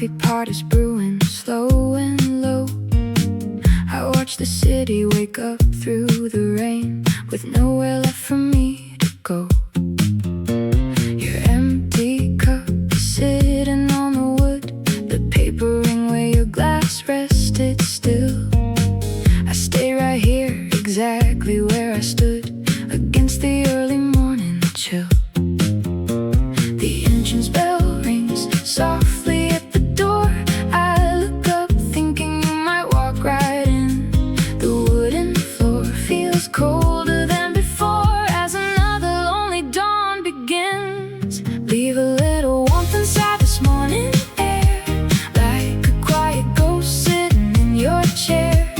coffee pot is brewing, slow and low. I watch the city wake up through the rain, with nowhere left for me to go. Your empty cup is sitting on the wood, the paper ring where your glass rested still. I stay right here, exactly where I stood, against the early morning chill. The engine's bell rings softly at the door. I look up thinking you might walk right in. The wooden floor feels colder than before as another lonely dawn begins. Leave a little warmth inside this morning air, like a quiet ghost sitting in your chair.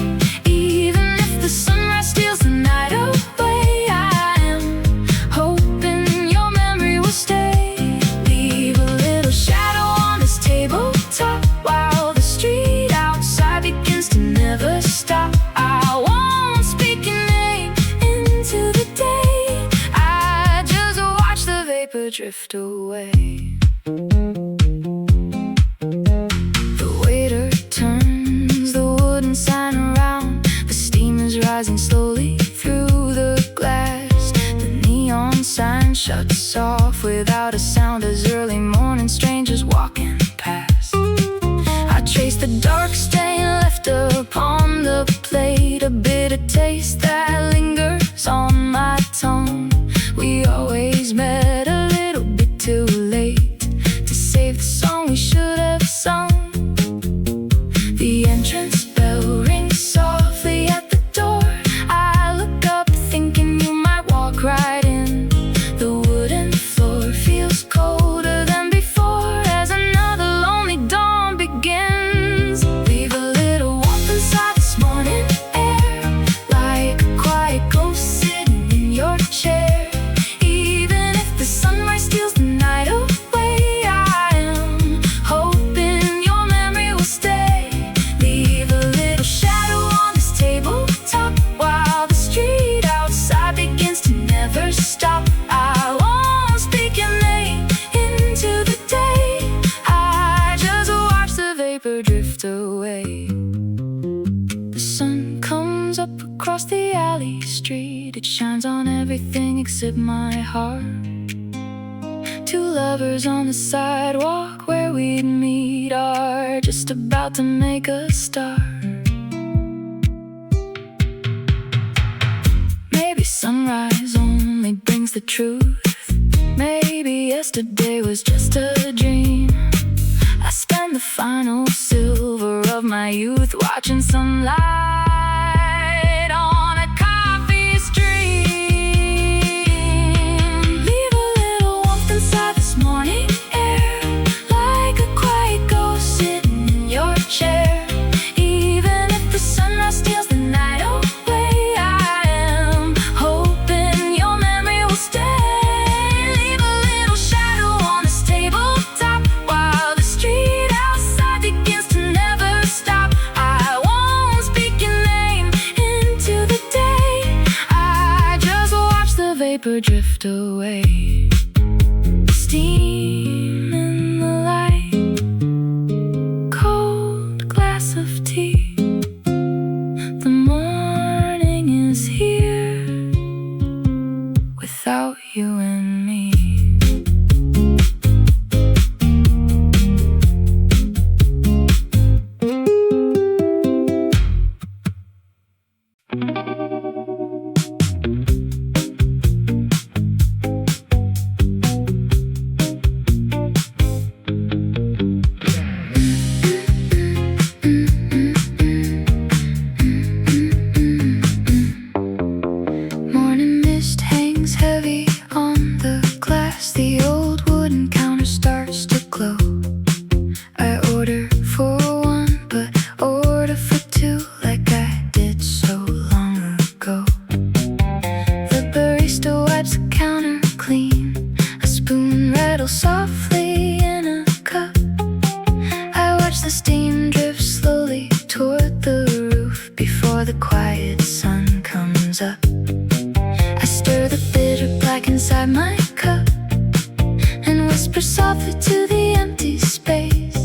Even if the sunrise steals the night away, I am hoping your memory will stay. Leave a little shadow on this tabletop while the street outside begins to never stop. I won't speak your name into the day, I just watch the vapor drift away. The waiter turns the wooden sign around, the steam is rising slowly through the glass. The neon sign shuts off without a sound as early morning strangers walking past. I trace the dark stain left upon the plate, a bitter taste that lingers on my tongue. We always met a little bit too late to save the song we should have sung. The entrance bell rings softly at the door. I look up thinking you might walk right in. The wooden floor feels colder than before as another lonely dawn begins. Leave a little warmth inside this morning air, like a quiet ghost sitting in your chair. Even if the sunrise steals the night away, I am hoping your memory will stay. Leave a little shadow on this tabletop while the street outside begins to never stop. I won't speak your name into the day, I just watch the vapor drift away. The sun comes up across the alley street, it shines on everything except my heart. Two lovers on the sidewalk where we'd meet are just about to make a start. Maybe sunrise only brings the truth, maybe yesterday was just a dream. I spend the final silver of my youth watching sunlight on a coffee stream. Leave a little warmth inside this morning air, like a quiet ghost sitting in your chair. Even if the sunrise steals the night away, I am hoping your memory will stay. Leave a little shadow on this tabletop while the street outside begins to never stop. I won't speak your name into the day, I just watch the vapor drift away. Steam in the light, cold glass of tea. The morning is here without you and me. Morning mist hangs heavy on the glass, the old wooden counter starts to glow. I order for one, but order for two like I did so long ago. The barista wipes the counter clean, a spoon rattles softly in a cup. I watch the steam drift slowly toward the roof before the quiet sun comes up. I stir the bitter black inside my cup and whisper softly to the empty space.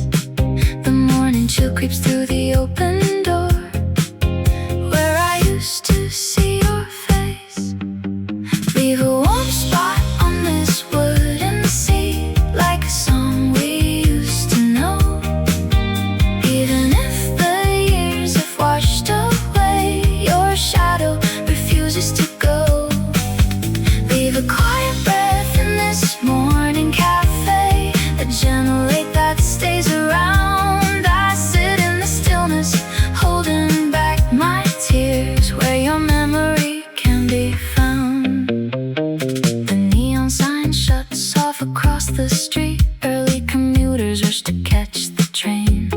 Leave a warm spot on this wooden seat, like a song we used to know. Even if the years have washed away, your shadow refuses to go. Leave a quiet breath in this morning cafe, a gentle lake that stays around. I sit in the stillness, holding back my tears, where your memory can be found. The neon sign shuts off across the street. Early commuters rush to catch the train.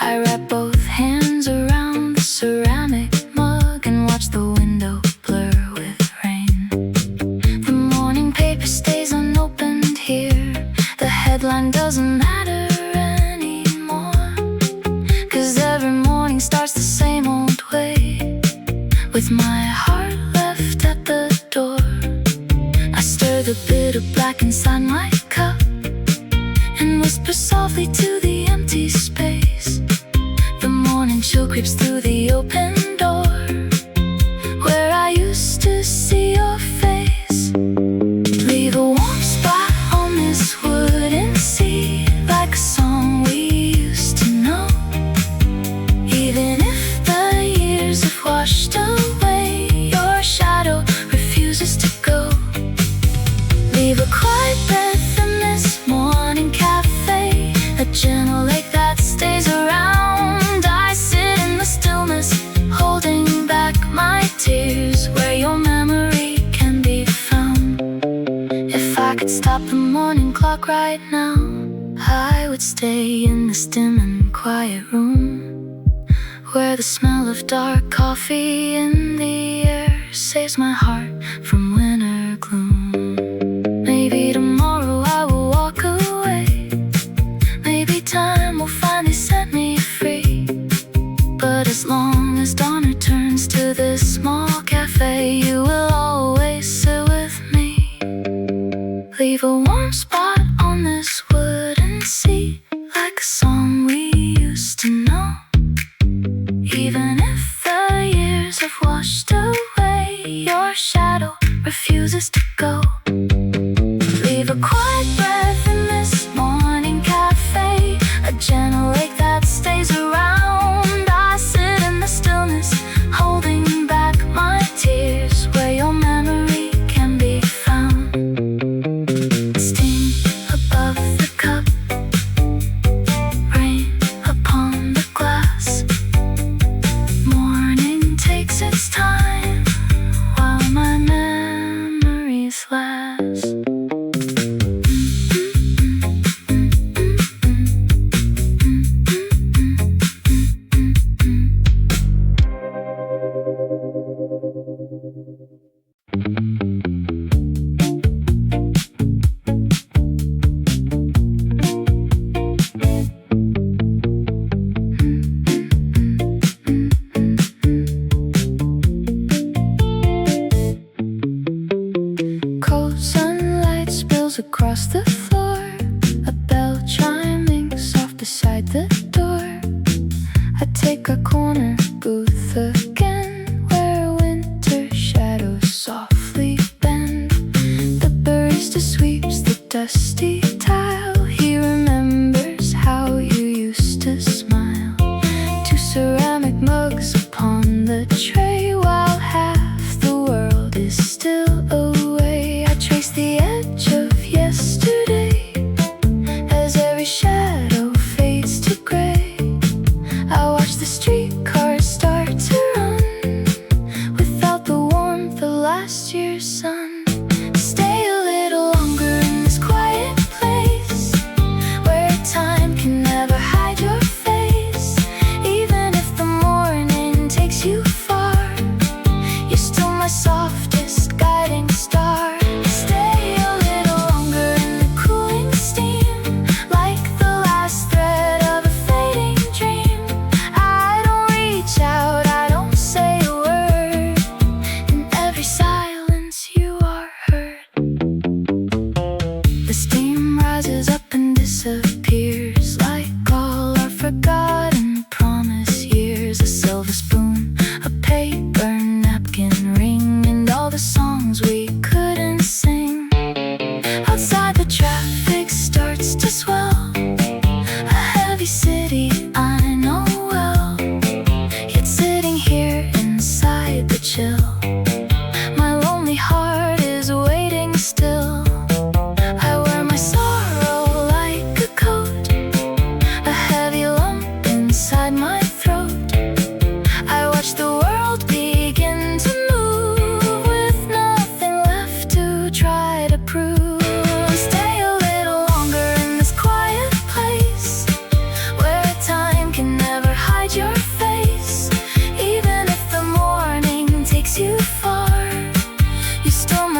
I wrap both hands around the ceramic mug and watch the window blur with rain. The morning paper stays unopened here. The headline doesn't matter anymore, 'cause every morning starts the same old way, with my heart left at the door. I stir the bit of black inside my cup and whisper softly to the empty space. The morning chill creeps through the open door, where I used to see your face. Leave a warm spot on this wooden seat, like a song we used to know. Even if the years have washed away, your shadow refuses to go. Leave a quiet breath in this morning cafe, a gentle lake that stays around. I sit in the stillness, holding back my tears, where your memory can be found. If I could stop the morning clock right now, I would stay in this dim and quiet room, where the smell of dark coffee in the air saves my heart from winter gloom. Maybe tomorrow I will walk away, maybe time will finally set me free. But as long as dawn returns to this small cafe, you will always sit with me. Leave a warm spot on this wooden seat, like a song we used to know. Even if the years have washed away, your shadow refuses to go. Leave a quiet breath in this morning cafe, a gentle lake that stays around. I sit in the stillness, holding back my tears, where your memory can be found. Steam above the cup, rain upon the glass. Morning takes its time, while my memories last. Cold sunlight spills across the floor, a bell chiming soft beside the door. I take a corner booth again, where winter shadows softly bend. The barista sweeps the dusty tile. He remembers how you used to smile. Two ceramic mugs upon the tray, while half the world is still away. I trace the edge of yesterday as every shadow fades to gray. I watch the streetcars start to run without the warmth of last year's sun. Stay a little longer in this quiet place.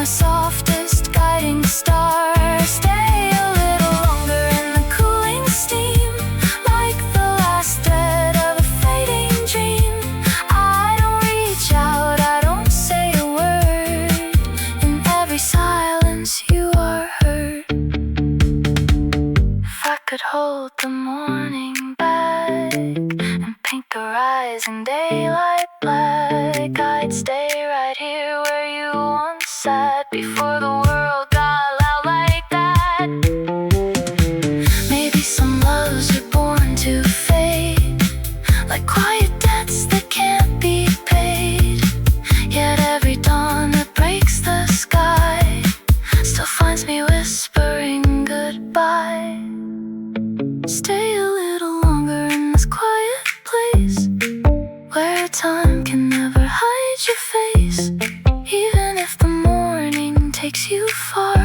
my softest guiding star. Stay a little longer in the cooling steam, like the last thread of a fading dream. I don't reach out, I don't say a word. In every silence you are heard. If I could hold the morning back and paint the rising daylight black, I'd stay right here where you once sat, before the world got loud like that. Maybe some loves are born to fade, like quiet debts that can't be paid. Yet every dawn that breaks the sky still finds me whispering goodbye. Stay a little longer in this quiet place, where time can never hide your face. Even if the morning takes you far,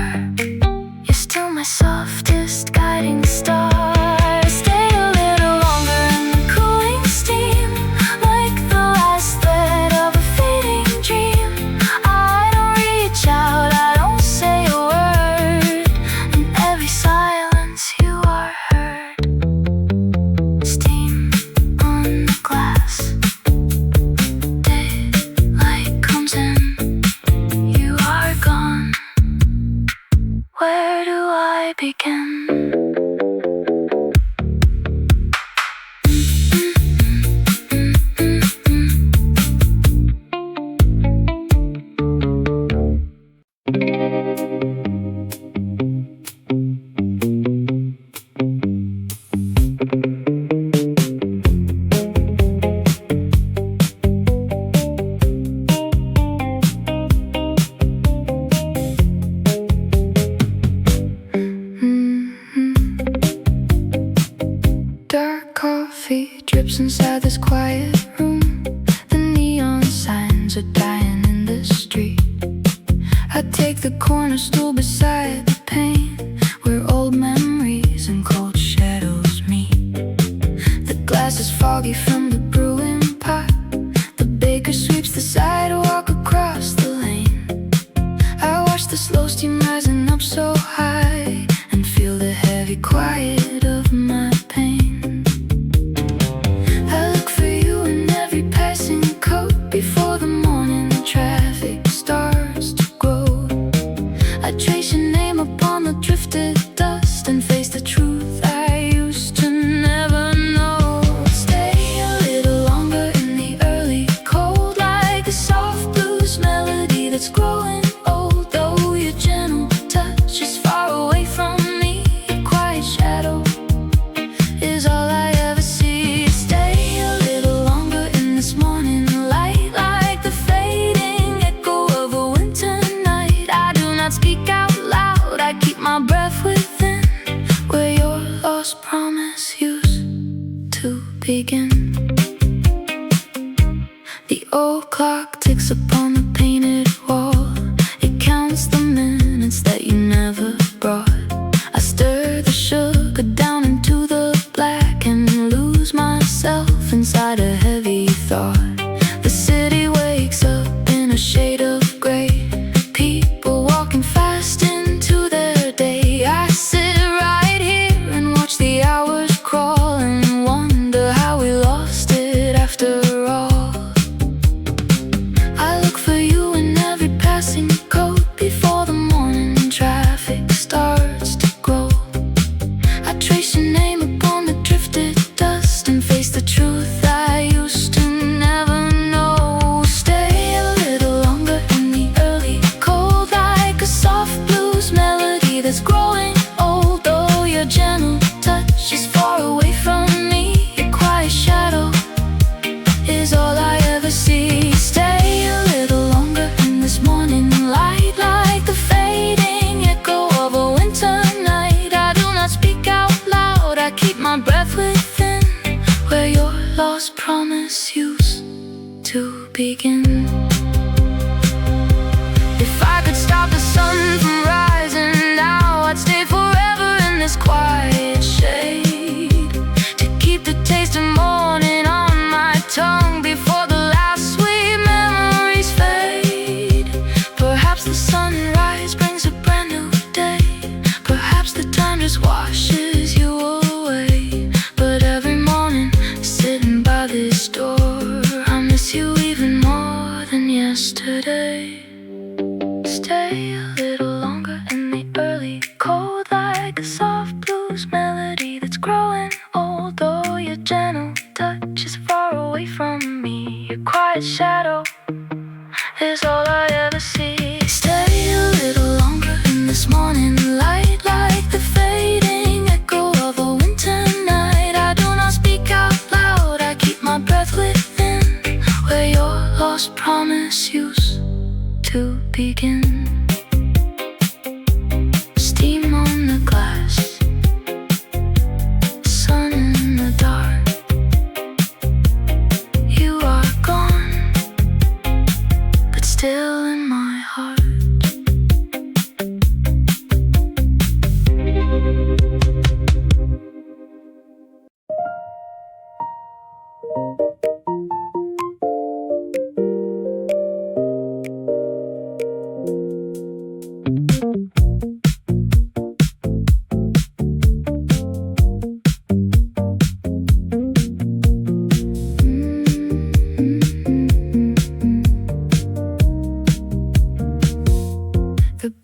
you're still my softest guiding star. Stay a little longer in the cooling steam, like the last thread of a fading dream. I don't reach out, I don't say a word. In every silence you are heard. Steam on the glass, daylight comes in, you are gone. Where do I begin? Dark coffee drips inside this quiet room. The neon signs are dying in the street. I take the corner stool beside the pane, where old memories and cold shadows meet. The glass is foggy from the brewing pot. The baker sweeps the sidewalk across the lane. I watch the slow steam rising up so high, and feel the heavy quiet of my pain. I look for you in every passing coat, before the morning traffic starts to grow. I trace your name upon the drifted dust, and face the truth I used to never know. Stay a little longer in the early cold, like a soft blues melody that's growing old. Though your gentle touch is far away from me, your quiet shadow is all I ever see. Stay a little longer in this morning light, like the fading echo of a winter night. I do not speak out loud, I keep my breath within, where your lost promise used to begin. The old clock ticks upon the painted wall. It counts the minutes that you never brought. I stir the sugar down into the black, and lose myself inside a heavy thought. The city wakes up in a shade of gray, people walking fast into their day. I sit right here and watch the hours crawl, and wonder how we lost it after all. I look for you in every passing coat, before the morning traffic starts to grow. I trace your name upon the drifted dust, and face the truth I used to never know. Stay a little longer in the early cold, like a soft blues melody that's growing old. Though your gentle touch is far away from me, your quiet shadow is all I ever see. Stay a little longer in this morning light, like the fading echo of a winter night. I do not speak out loud, I keep my breath within, where your lost promise used to begin. If I could stop the sun from rising now, I'd stay for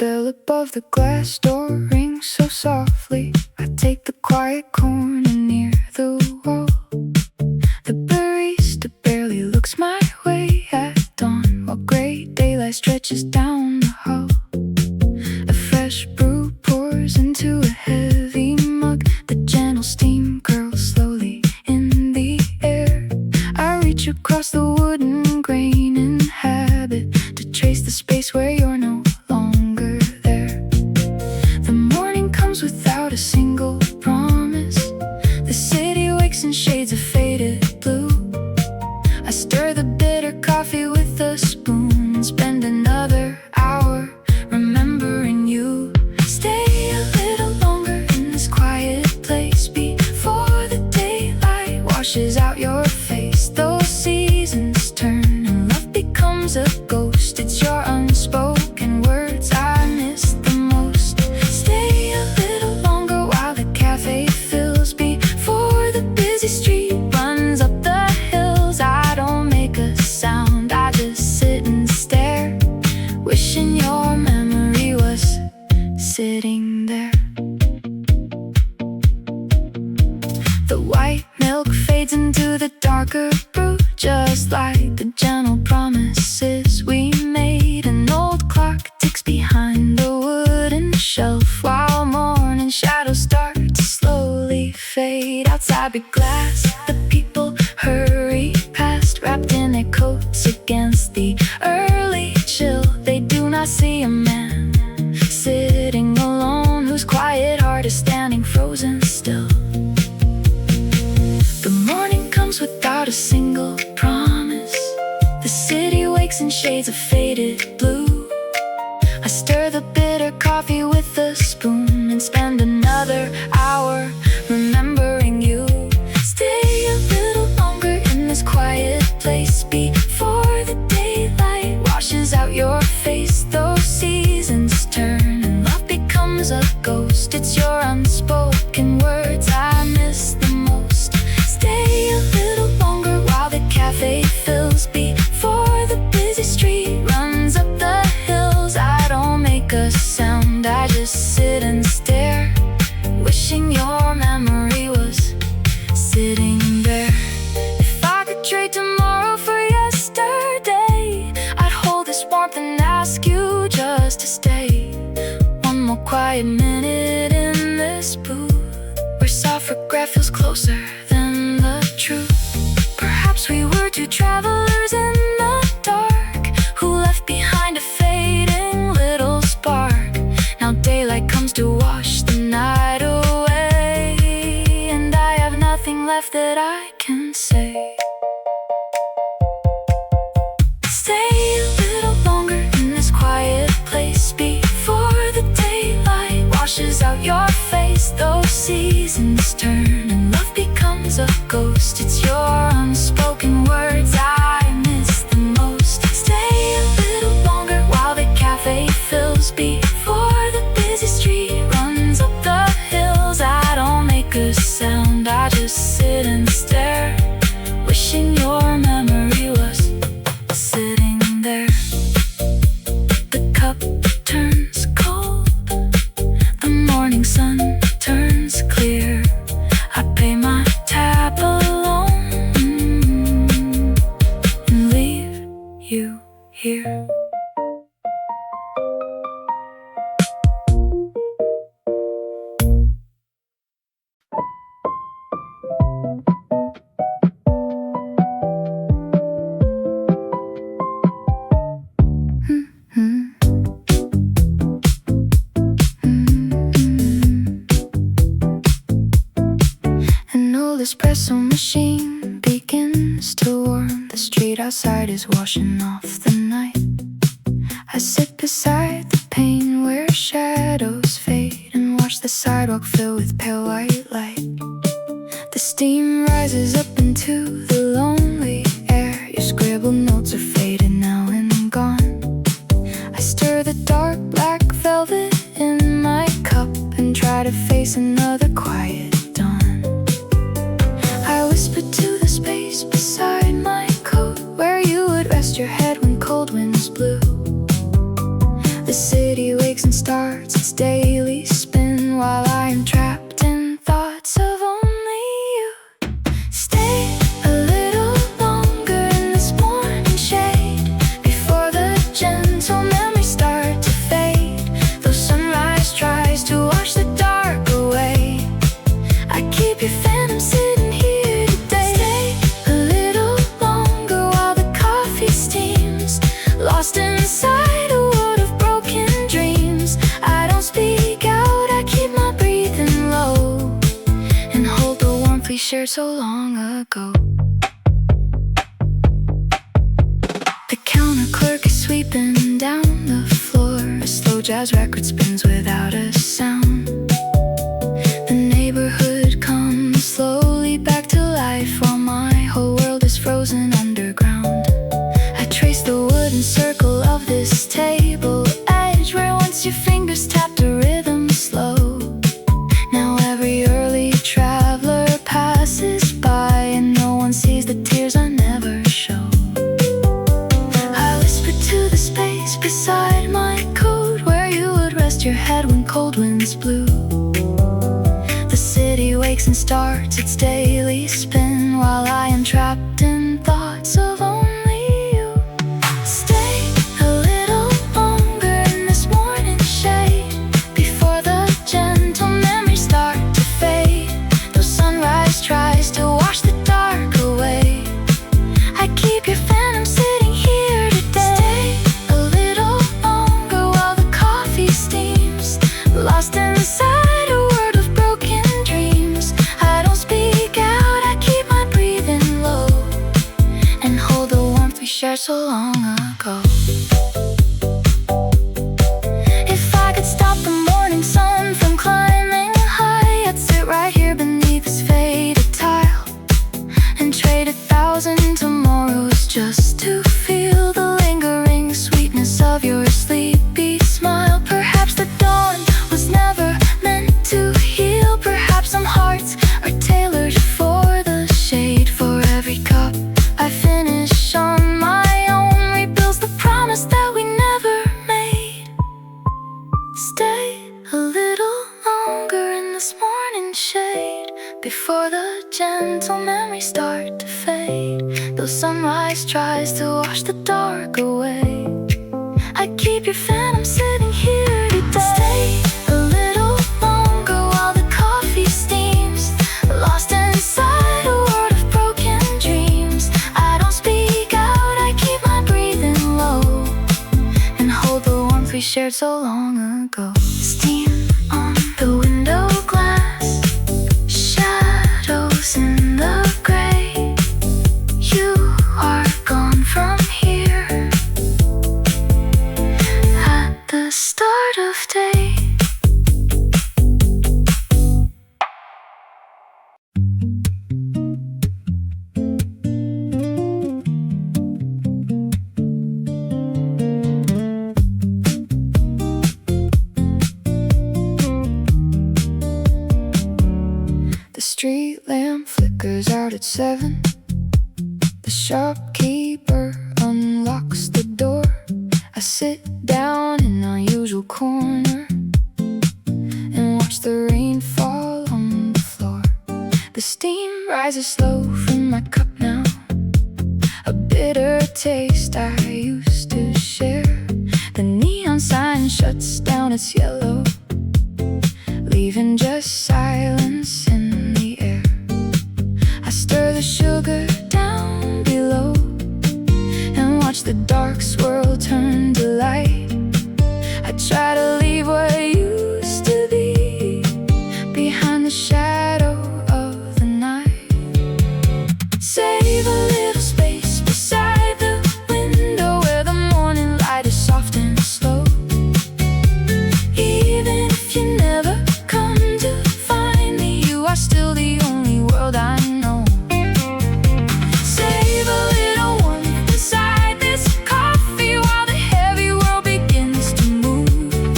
bell above the glass door rings so softly. I take the quiet corner near the wall. The barista barely looks my way at dawn, while gray daylight stretches down the hall. A fresh brew pours into a heavy mug. The gentle steam curls slowly in the air. I reach across the wooden grain in habit to trace the space where you're no longer there. The morning comes without a single promise. The city wakes in shades of faded blue. I stir the bitter coffee with a spoon and spend another hour remembering you. Stay a little longer in this quiet place before the daylight washes out your face. Those seasons turn and love becomes a ghost. It's your unspoken words I miss the most. Stay a little longer while the cafe fills before the busy street runs up the hills. I don't make a sound, I just sit and stare, wishing your memory was sitting there. The white milk fades into the darker brew, just like the gentle promises we made. An old clock ticks behind the wooden shelf, while morning shadows start to slowly fade. Outside the glass, the people hurry past, wrapped in their coats against the early chill. They do not see a man sitting alone, whose quiet heart is standing frozen still. The morning comes without a single promise. The city wakes in shades of faded blue. I stir the bitter coffee with a spoon and spend another hour remembering you. Stay a little longer in this quiet place before the daylight washes out your face. Those seasons turn and love becomes a ghost. It's your unspoken words I miss the most. Stay a little longer while the cafe fills before the busy street runs up the hills. I don't make a sound, I just sit and stare, wishing your memory was sitting there. If I could trade tomorrow for yesterday, I'd hold this warmth and ask you just to stay one more quiet minute in this booth, where soft regret feels closer than the truth. Perhaps we were two travelers in the dark, who left behind a fading little spark. Now daylight comes to wash the night away, and I have nothing left that I can say. Stay a little longer in this quiet place before the daylight washes out your face. Those seasons turn and love becomes a ghost. It's your unspoken words I miss the most. Stay a little longer while the cafe fills before the busy street runs up the hills. I don't make a sound, I just sit and stare, wishing your memory was sitting there. The cup turns cold, the morning sun turns clear. I pay my tab alone and leave you here. An old espresso machine begins to warm. The street outside is washing off the night. I sit beside the pane where shadows fade and watch the sidewalk fill with pale white light. The steam rises up into the lonely air. Your scribbled notes are faded now and gone. I stir the dark black velvet in my cup and try to face another quiet dawn. I whisper to the space beside my coat, where you would rest your head when cold winds blew. The city wakes and starts its daily spin while I am trapped in thoughts of only you. Stay a little longer in this morning shade before the gentle memories start to fade. Though sunrise tries to wash the dark away, I keep your phantom sitting here today. Stay a little longer while the coffee steams, lost inside a world of broken dreams. I don't speak out, I keep my breathing low and hold the warmth we shared so long ago. The counter clerk is sweeping down the floor. A slow jazz record spins without a sound. The neighborhood comes slowly back to life while my whole world is frozen underground. I trace the wooden circle of this table edge where once your fingers tapped a rhythm slow. Now every early traveler passes by and no one sees the tears I never show. I whisper to the space beside my coat where you would rest your head when cold winds blew. The city wakes and starts its daily spin while I am trapped in thoughts of only you. Stay a little longer in this morning shade before the gentle memories start to fade. Though sunrise tries to wash the dark away, I keep your phantom sitting here today. Stay a little longer while the coffee steams, lost inside a world of broken dreams. I don't speak out, I keep my breathing low and hold the warmth we shared so long ago. If I could stop the morning sun from climbing high, I'd sit right here beneath this faded tile and trade 1,000 tomorrows just to feel the lingering sweetness of your sleepy smile. Perhaps the dawn was never meant to heal. Perhaps some hearts are tailored for the shade. For every cup I finish on my own rebuilds the promise that we never made. Stay a little longer in this morning shade before the gentle memories start to fade. Though sunrise tries to wash the dark away, I keep your phantom sitting here today. Stay a little longer while the coffee steams, lost inside a world of broken dreams. I don't speak out, I keep my breathing low and hold the warmth we shared so long ago. Steam on the window glass, shadows in the gray. You are gone from here at the start of day. The street lamp flickers out at 7. The shopkeeper unlocks the door. I sit down in our usual corner and watch the rain fall on the floor. The steam rises slow from my cup now, a bitter taste I used to share. The neon sign shuts down its yellow, leaving just silence in the air. I stir the sugar down below and watch the dark swirl turn to light. I try to leave what used to be behind the shadow of the night. Save a little space beside the window where the morning light is soft and slow. Even if you never come to find me, you are still the only world I know. Save a little warmth inside this coffee while the heavy world begins to move.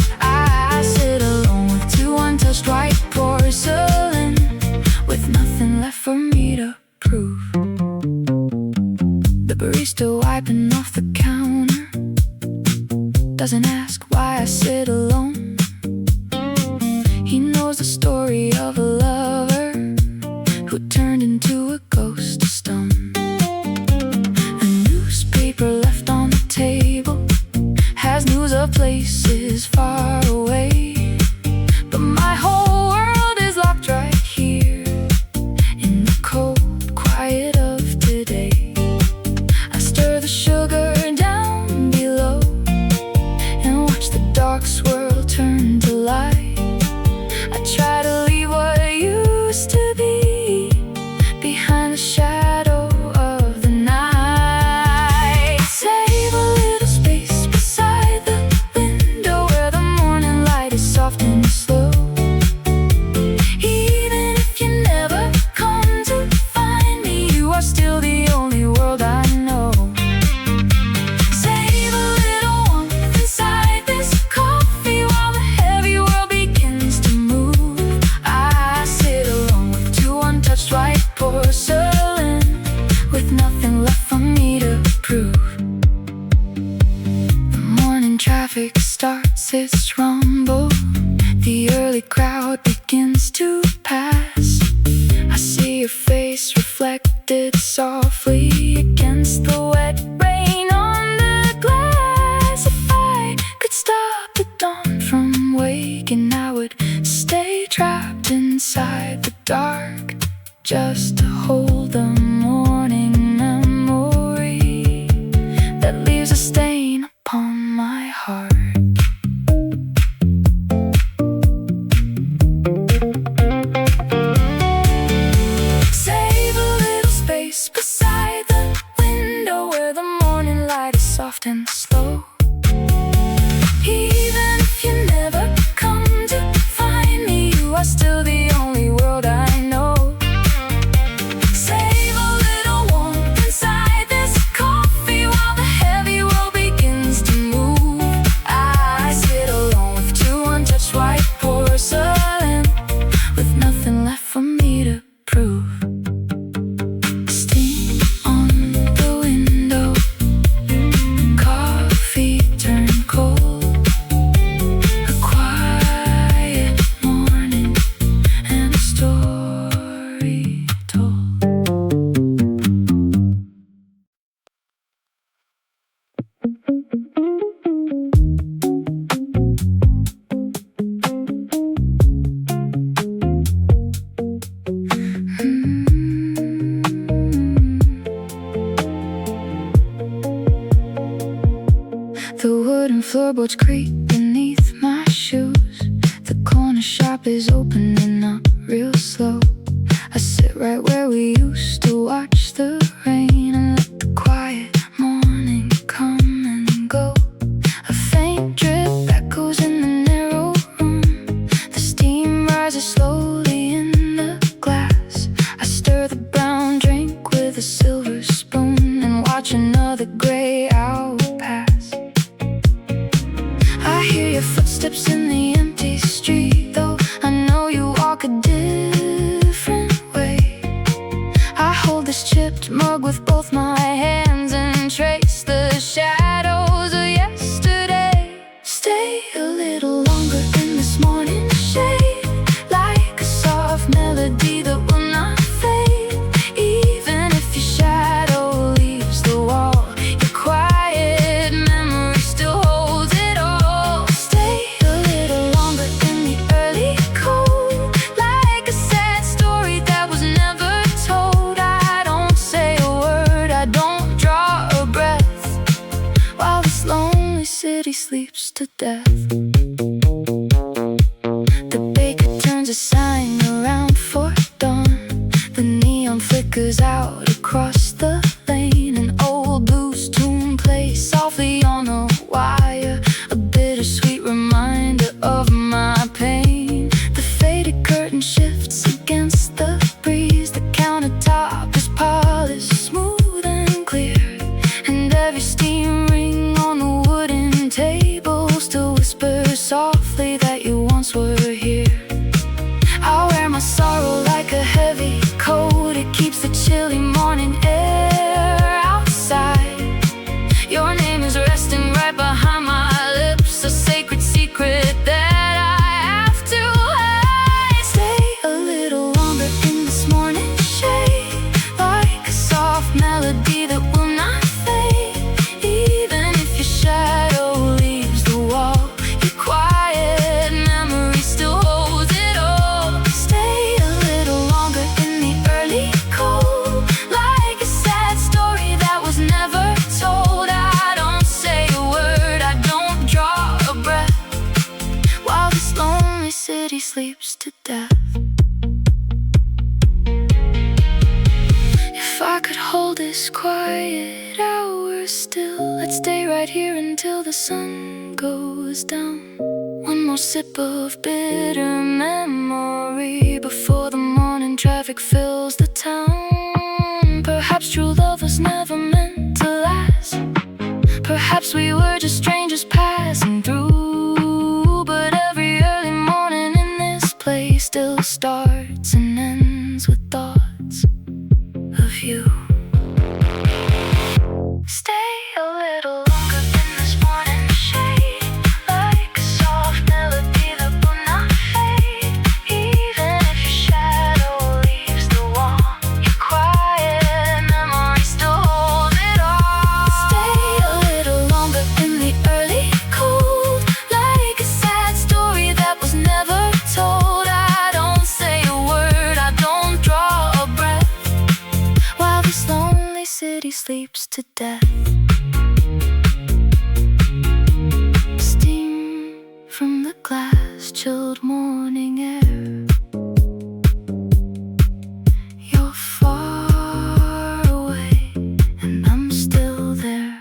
turn to light. I try to leave what used to be behind the shadow of the night. Save a little space beside the window where the morning light is soft and slow. Even if you never come to find me, you are still the only world I know. Save a little warmth inside this coffee while the heavy world begins to move. I sit alone with two untouched white porcelain, with nothing left for me to prove. The morning traffic starts its rumble. The early crowd begins to pass. I see your face reflected softly against the wet rain on the glass. If I could stop the dawn from waking, I would stay trapped inside the dark, just to hold the morning memory that leaves a stain upon my heart. Save a little space beside the window where the morning light is soft and slow. Even if you never come to find me, you are still the only world I know. Save a little warmth inside this coffee while the heavy world begins to move. I sit alone with two untouched white porcelain, with nothing left for me to prove. Steam on the window, coffee turned cold. A quiet morning and a story told. The wooden floorboards creak beneath my shoes. The corner shop is opening up real slow. I sit right where we used to watch the rain and let the quiet morning come and go. A faint drip echoes in the narrow room. The steam rises slowly in the glass. I stir the brown drink with a silver spoon and watch another gray hour pass. I hear your footsteps in the empty street, though I know you walk a different way. I hold this chipped mug with both my hands and trace the shadows of yesterday. Stay a little longer in this morning shade, like a soft melody that will not fade. Even if your shadow leaves the wall, your quiet memory still holds it all. Stay a little longer in the early cold, like a sad story that was never told. I don't say a word, I don't draw a breath, while this lonely city sleeps to death. The baker turns a sign around for dawn. The neon flickers out across the lane. An old blues tune plays softly on the wire, a bittersweet reminder of my pain. The faded curtain shifts against the breeze. The countertop is polished smooth and clear, and every steam ring on the wooden table still whispers softly that you once were here. I wear my sorrow like a heavy coat. It keeps the chilly morning air outside. Your name is resting right behind my lips, a sacred secret that I have to hide. Stay a little longer in this morning shade, like a soft melody that will not fade. Even if your shadow leaves the wall, your quiet memory lonely city sleeps to death. If I could hold this quiet hour still, I'd stay right here until the sun goes down. One more sip of bitter memory before the morning traffic fills the town. Perhaps true love was never meant to last. Perhaps we were just strangers passing through. But every early morning in this place still starts and ends with thoughts of you. Stay a little longer in this morning shade, like a soft melody that will not fade. Even if your shadow leaves the wall, your quiet memory still holds it all. Stay a little longer in the early cold, like a sad story that was never told. I don't say a word, I don't draw a breath, while this lonely city sleeps to death. Steam from the glass, chilled morning air. You're far away, and I'm still there.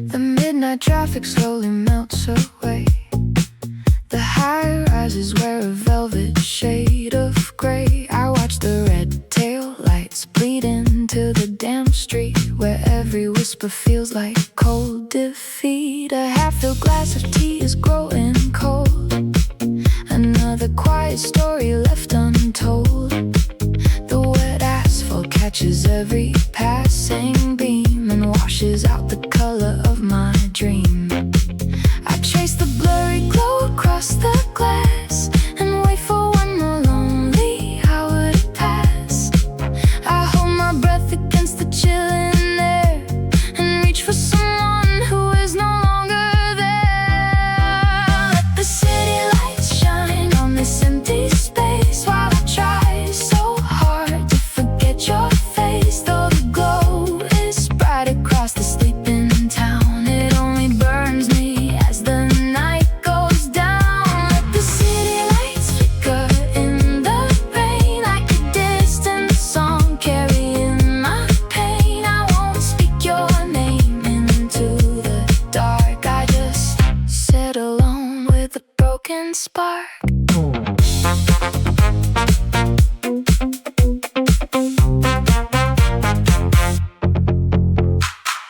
The midnight traffic slowly melts away. The high rises wear a velvet shade of gray. I watch the red tail lights bleed into the damn street, where every whisper feels like cold defeat. A half-filled glass of tea is growing cold. Another quiet story left untold. The wet asphalt catches every passing beam and washes out the color of my dream. I trace the blurry glow across the glass and wait for one more lonely hour to pass. I hold my breath against the chilling air and reach for someone who is no longer there. Let the city lights shine on this empty space while I try so hard to forget your face. Though the glow is bright across the sleeping town, it only burns me as the night goes down. Let the city lights flicker in the rain, like a distant song carrying my pain. I won't speak your name into the dark, I just sit alone with a broken spark.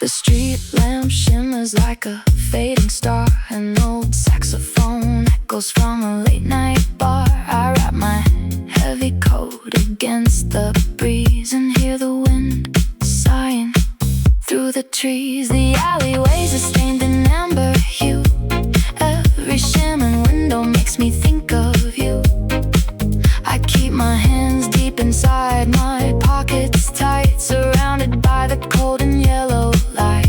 The street lamp shimmers like a fading star. An old saxophone echoes from a late night bar. I wrap my heavy coat against the breeze and hear the wind sighing through the trees. The alleyways are stained in amber hue. Every shimmering window makes me think of you. I keep my hands deep inside my pockets tight, surrounded by the cold and yellow light.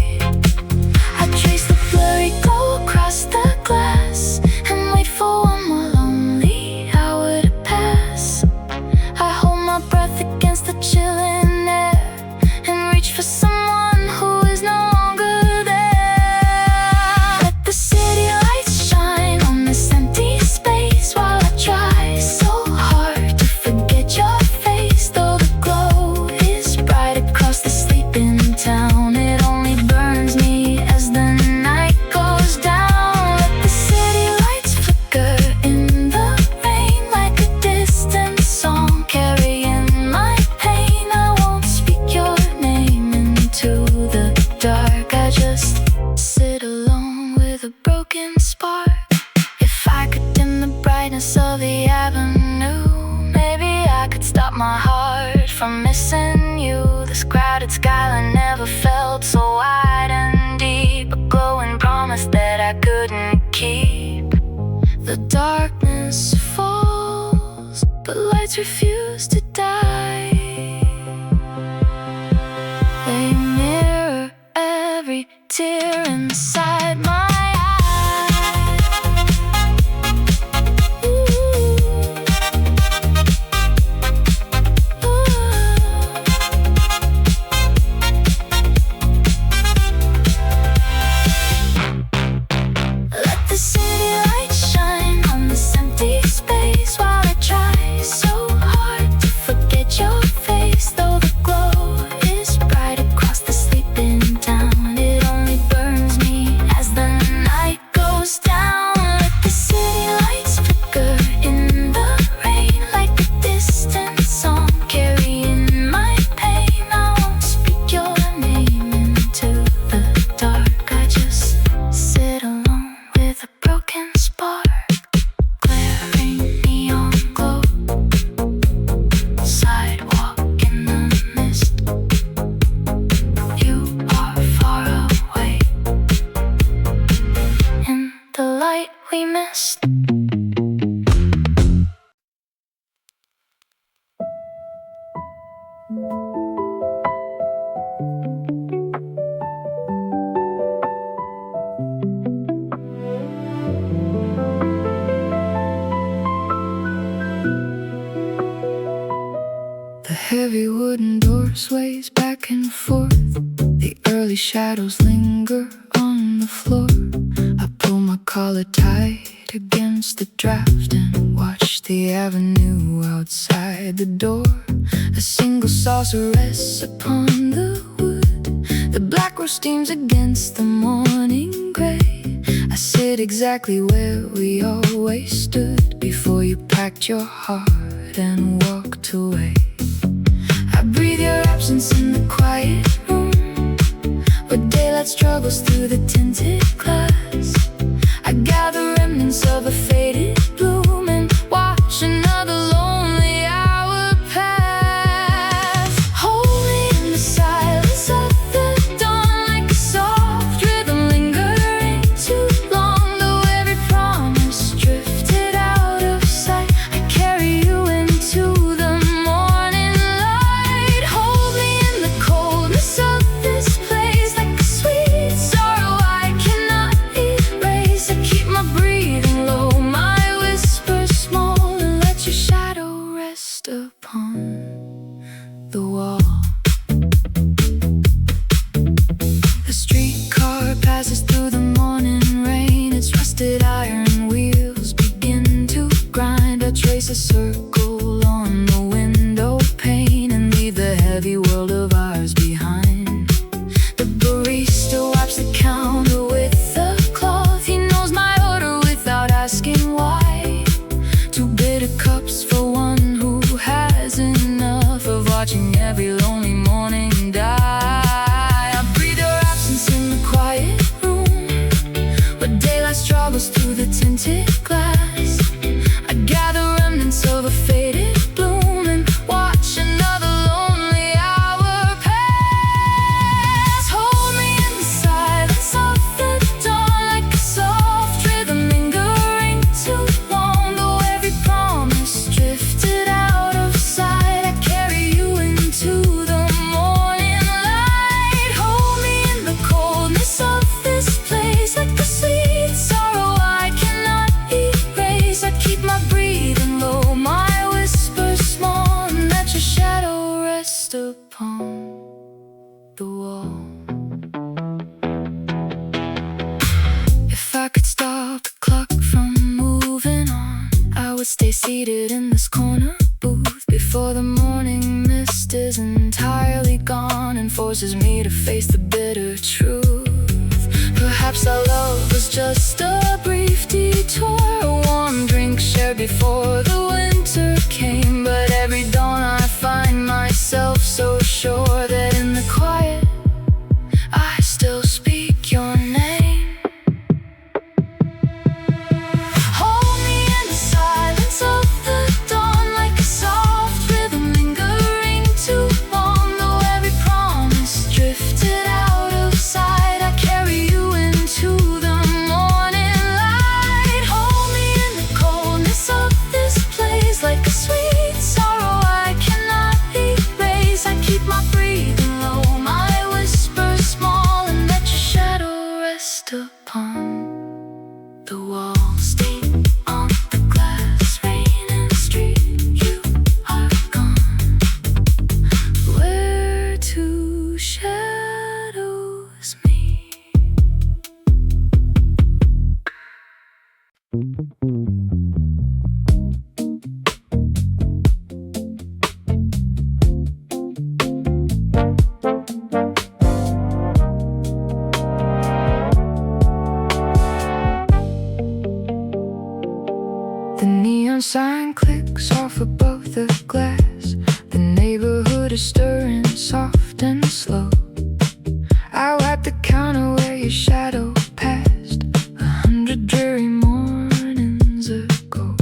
I trace the blurry glow across the glass and wait for one more lonely hour to pass. I hold my breath against the chilling air and reach for someone who is no longer there. Let the city lights shine on this empty space while I try so hard to forget your face. Though the glow is bright across the sleeping town, it only burns me as the night goes down. Let the city lights flicker in the rain, like a distant song carrying my pain. I won't speak your name into the dark, I just sit alone with a broken spark. If I could dim the brightness of the avenue, maybe I could stop my heart from missing you. This crowded skyline never felt so wide and deep. A glowing promise that I couldn't keep. The darkness falls, but lights refuse to die. They mirror every tear inside my heavy wooden door sways back and forth. The early shadows linger on the floor. I pull my collar tight against the draft and watch the avenue outside the door. A single saucer rests upon the wood. The black rose steams against the morning gray. I sit exactly where we always stood before you packed your heart and walked away. I breathe your absence in the quiet room, where daylight struggles through the tinted glass. I gather remnants of a faded bloom and watch another lonely hour pass. Hold me in the silence of the dawn, like a soft rhythm lingering too long. Though every promise drifted out of sight, I carry you into the morning light. Hold me in the coldness of this place, like a sweet sorrow I cannot erase. I keep my breathing low, my whisper small, and let your shadow rest upon the wall. The streetcar passes through the morning rain. Its rusted iron wheels begin to grind. I trace a circle on the window pane and leave the heavy world of ours behind. The barista wipes the counter with a cloth. He knows my order without asking why. Two bitter cups for one who has enough of watching every lonely morning die. I breathe your absence in the quiet room, where daylight struggles through the tinted glass. I gather remnants of a faded bloom and watch another lonely hour pass. Hold me in the silence of the dawn, like a soft rhythm lingering too long. Though every promise drifted out of sight, I carry you into the morning light. Hold me in the coldness of this place, like a sweet sorrow I cannot erase. I keep my breathing low, my whisper small, and let your shadow rest upon the wall. If I could stop the clock from moving on, I would stay seated in this corner booth before the morning mist is entirely gone and forces me to face the bitter truth. Perhaps our love was just a brief detour, a warm drink shared before the winter came. But every dawn I find myself so sure that in the quiet I still speak your name. Hold me in the silence of the dawn, like a soft rhythm lingering too is stirring soft and slow. I wipe the counter where your shadow passed 100 dreary mornings ago.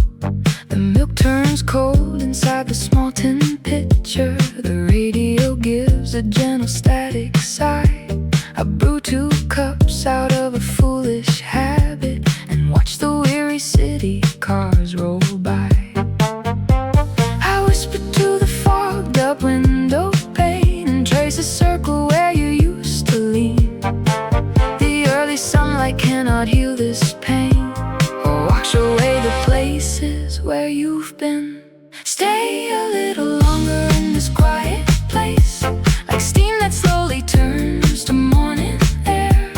The milk turns cold inside the small tin pitcher. The radio gives a gentle static sigh. I brew 2 cups out of a foolish habit and watch the weary city cars roll by. I whisper to the fogged up window pane and trace a circle where you used to lean. The early sunlight cannot heal this pain or wash away the places where you've been. Stay a little longer in this quiet place, like steam that slowly turns to morning air.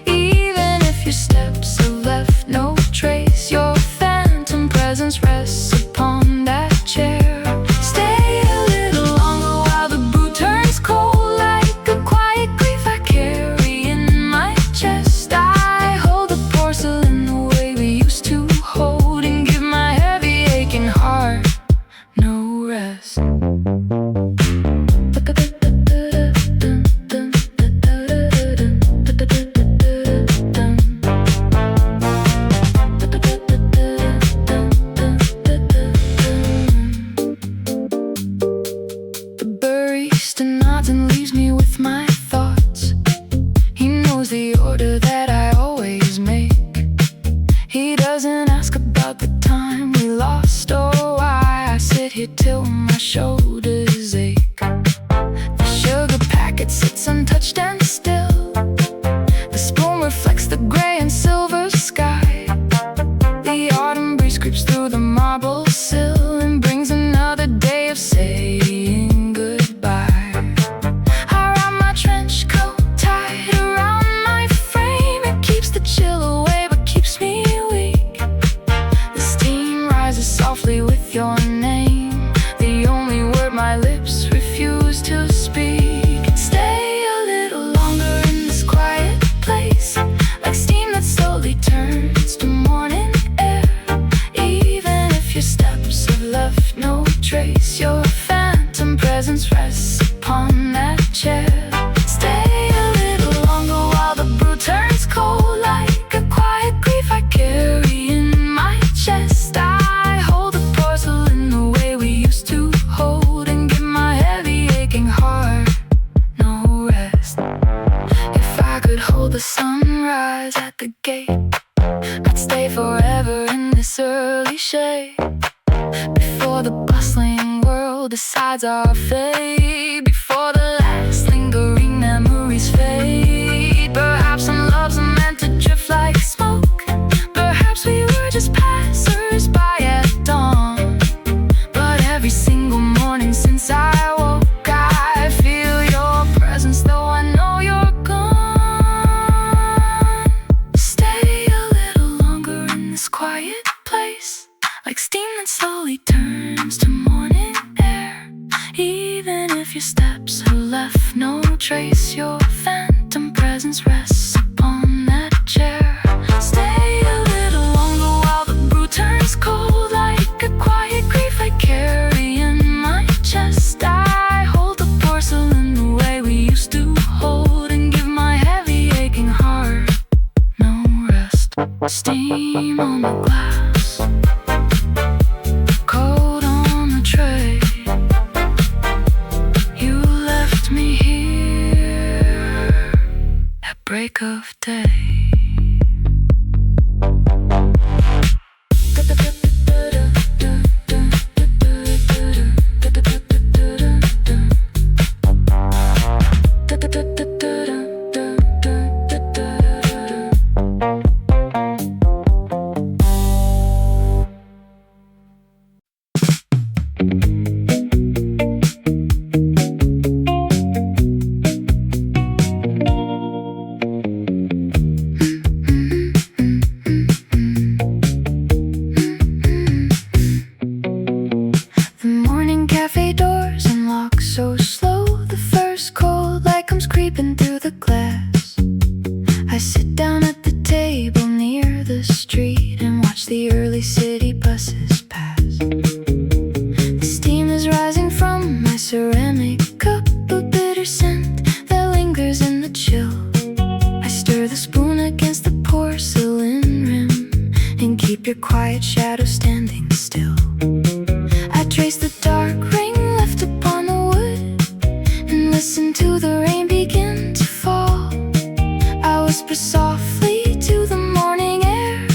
Even if your steps have left no trace, your phantom presence rests upon that chair. Stay a little longer while the brew turns cold, like a quiet grief I carry in my chest. I hold the porcelain the way we used to hold and give my heavy aching heart no rest. The barista nods and leaves me with my thoughts. He knows the order that I always make. He doesn't ask about the time we lost or why I sit here till my shoulders ache. The sugar packet sits untouched and still. The spoon reflects the gray and silver sky. The autumn breeze creeps through the marble sill and brings another day of saying goodbye. I wrap my trench coat tight around my frame. It keeps the chill away but keeps me weak. The steam rises softly with your name, the only word my lips refuse to speak. Stay a little longer in this quiet place, like steam that slowly turns to morning air. Even if your steps have left no trace, your phantom presence rests upon that chair. Stay a little longer while the brew turns cold, like a quiet grief I carry in my chest. I hold the porcelain the way we used to hold and give my heavy aching heart no rest. If I could hold the sunrise at the gate, I'd stay forever in this early shade. Before the bustling world decides our fate, before the last lingering memories fade. Perhaps some loves are meant to drift like smoke. Perhaps we were just passers by at dawn. But every single morning since I woke, I feel your presence though I know you're gone. Stay a little longer in this quiet place, like steam that slowly turns to morning air. Even if your steps have left no trace, your phantom presence rests upon that chair. Stay a little longer while the brew turns cold, like a quiet grief I carry in my chest. I hold the porcelain the way we used to hold and give my heavy aching heart no rest. Steam on the glass, cold on the tray. You left me here at break of day. the early city buses pass. The steam is rising from my ceramic cup. your quiet shadow standing still. I trace the dark ring left upon the wood and listen to the rain begin to fall. I whisper softly to the morning air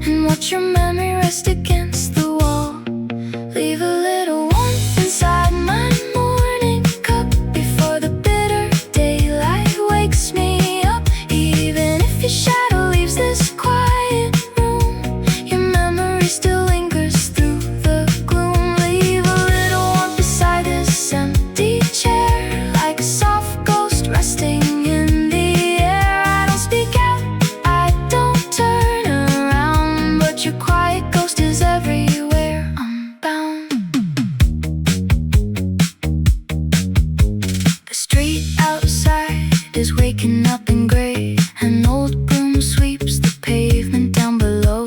and watch your memory rest against the wall. Leave a little warmth inside my morning cup before the bitter daylight wakes me up. Even if your shadow leaves this quiet room, your memory still lingers through the gloom. Leave a little warmth beside this empty chair, like a soft ghost resting in the air. I don't speak out, I don't turn around, but your quiet ghost is everywhere I'm bound. The street outside is waking up in gray. An old broom sweeps the pavement down below.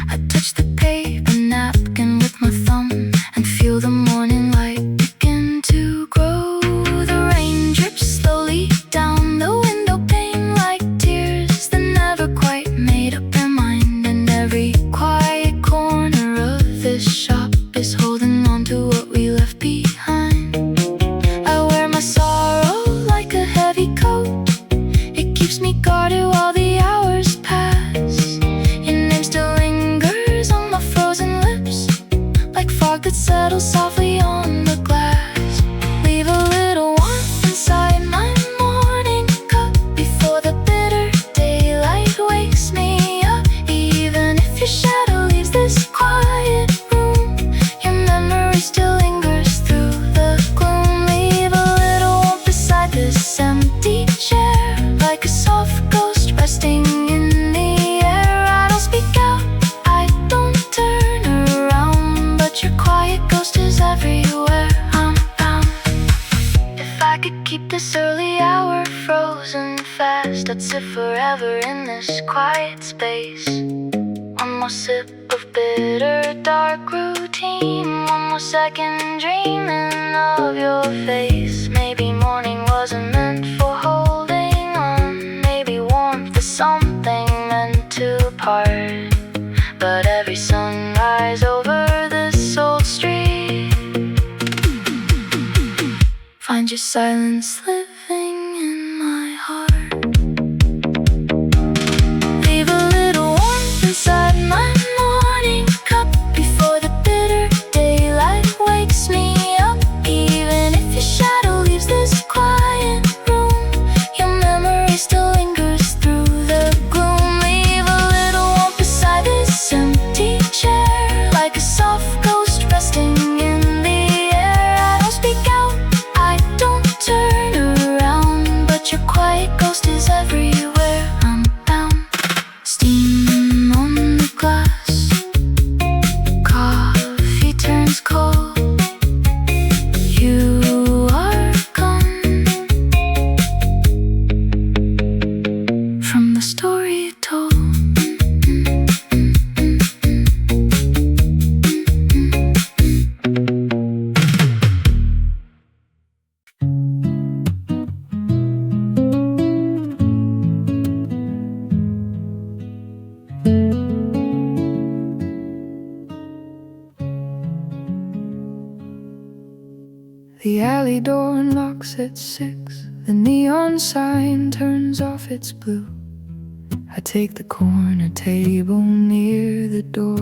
I touch the paper napkin with my thumb and feel the morning light begin to grow. The rain drips slowly down the window pane like tears that never quite made up their mind. And every quiet corner of this shop is holding on to what we left behind. I wear my sorrow like a heavy coat. It keeps me guarded while the hours pass. Your name still lingers on my frozen lips, like fog that settles softly on the glass. Leave a little warmth inside my morning cup before the bitter daylight wakes me up. Even if your shadow leaves this quiet room, your memory still lingers through the gloom. Leave a little warmth beside this empty chair, like a soft ghost resting in the air. I don't speak out, I don't turn around, but your quiet ghost is everywhere I'm bound. If I could keep this early hour frozen fast, I'd sit forever in this quiet space. One more sip of bitter dark routine, one more second dreaming of your face. Maybe morning wasn't meant for holding on, maybe warmth is something meant to part. But every sunrise over this old street, find your silence living in my heart. Leave a little warmth inside my morning cup before the bitter daylight wakes me up. Even if your shadow leaves this quiet room, your memory still lingers through the gloom. Leave a little warmth beside this empty chair, like a soft ghost resting in the air. I don't speak out, I don't turn around, but your quiet ghost is everywhere I'm bound. Steam on the glass, coffee turns cold. You are gone from the story told. The alley door knocks at 6. The neon sign turns off its blue. I take the corner table near the door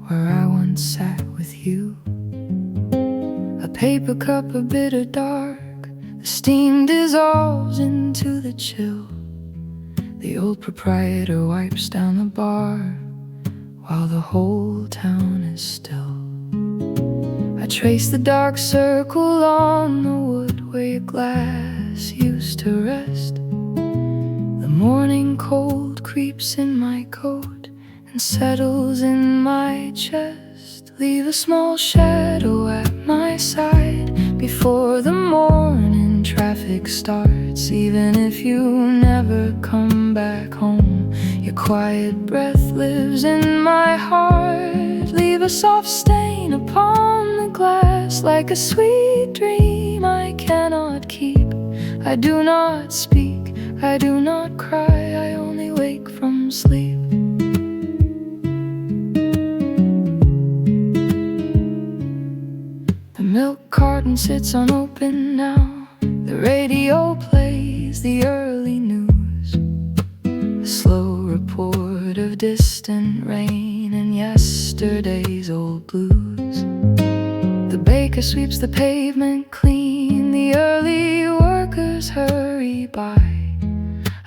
where I once sat with you. A paper cup, a bitter dark. The steam dissolves into the chill. The old proprietor wipes down the bar while the whole town is still. I trace the dark circle on the wood where your glass used to rest. The morning cold creeps in my coat and settles in my chest. Leave a small shadow at my side before the morning traffic starts. Even if you never come back home, your quiet breath lives in my heart. Leave a soft stain upon the glass, like a sweet dream I cannot keep. I do not speak, I do not cry, I only wake from sleep. carton sits unopened now. The radio plays the early news, a slow report of distant rain and yesterday's old blues. The baker sweeps the pavement clean, the early workers hurry by.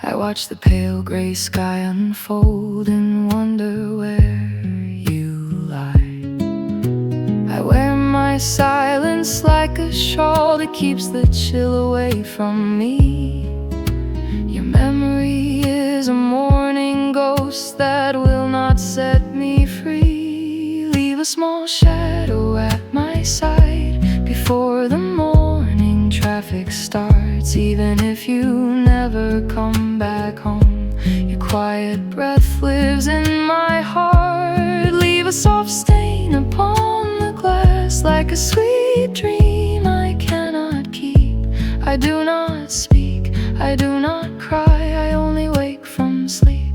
I watch the pale gray sky unfold and wonder where you lie. I wear my silence like a shawl that keeps the chill away from me. Your memory is a morning ghost that will not set me free. Leave a small shadow at my side before the morning traffic starts. Even if you never come back home, your quiet breath lives in my heart. Leave a soft stain upon the glass like a sweet dream I cannot keep. I do not speak, I do not cry, I only wake from sleep.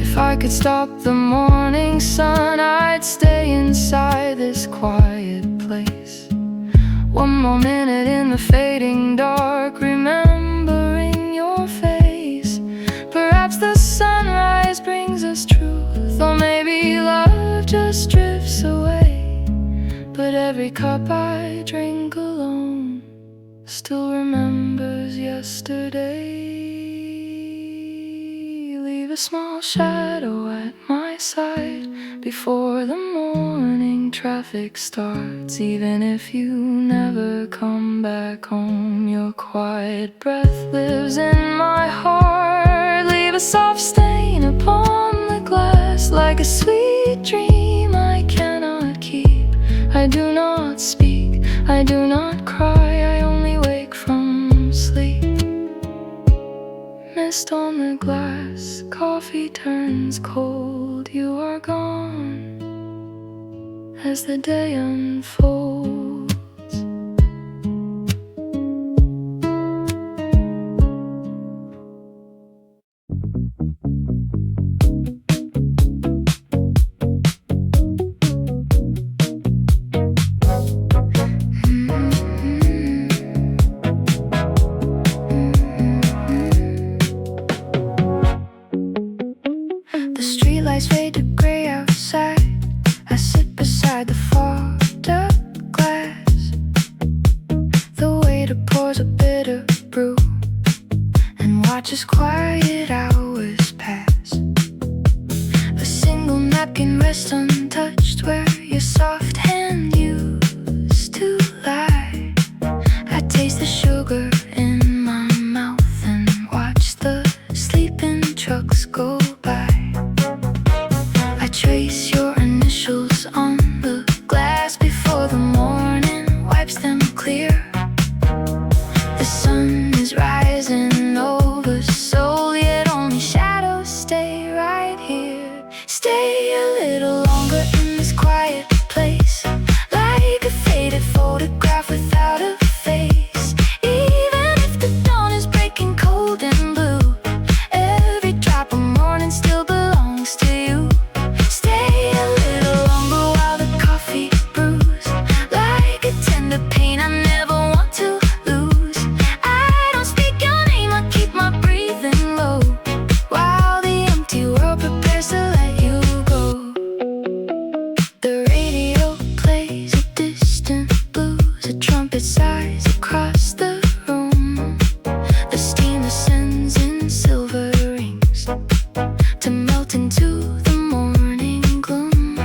If I could stop the morning sun, I'd stay inside this quiet place. One more minute in the fading dark, remembering your face. Perhaps the sunrise brings us truth, or maybe love just drifts away. But every cup I drink alone still remembers yesterday. Leave a small shadow at my side before the morning traffic starts. Even if you never come back home, your quiet breath lives in my heart. Leave a soft stain upon the glass like a sweet dream I cannot keep. I do not speak, I do not cry, I only wake from sleep. Mist on the glass, coffee turns cold, you are gone as the day unfolds. The streetlights fade to gray outside. I sit beside the fogged up glass. The waiter pours a bitter brew and watches quiet hours pass. A single napkin rests untouched where your soft hand used to lie. I taste the sugar in my mouth and watch the sleeping trucks go by. I trace your initials on the glass before the morning wipes them clear. The sun is rising over Seoul, yet only shadows stay right here. Stay a little longer in this quiet place, like a faded photograph without a face. Even if the dawn is breaking cold and blue, every drop of morning still belongs to you. Stay a little longer while the coffee brews, like a tender pain I never want to lose. I don't speak your name, I keep my breathing low, while the empty world prepares to let you go. The radio plays a distant blues, a trumpet sighs across the room. The steam ascends in silver rings to melt into the morning gloom.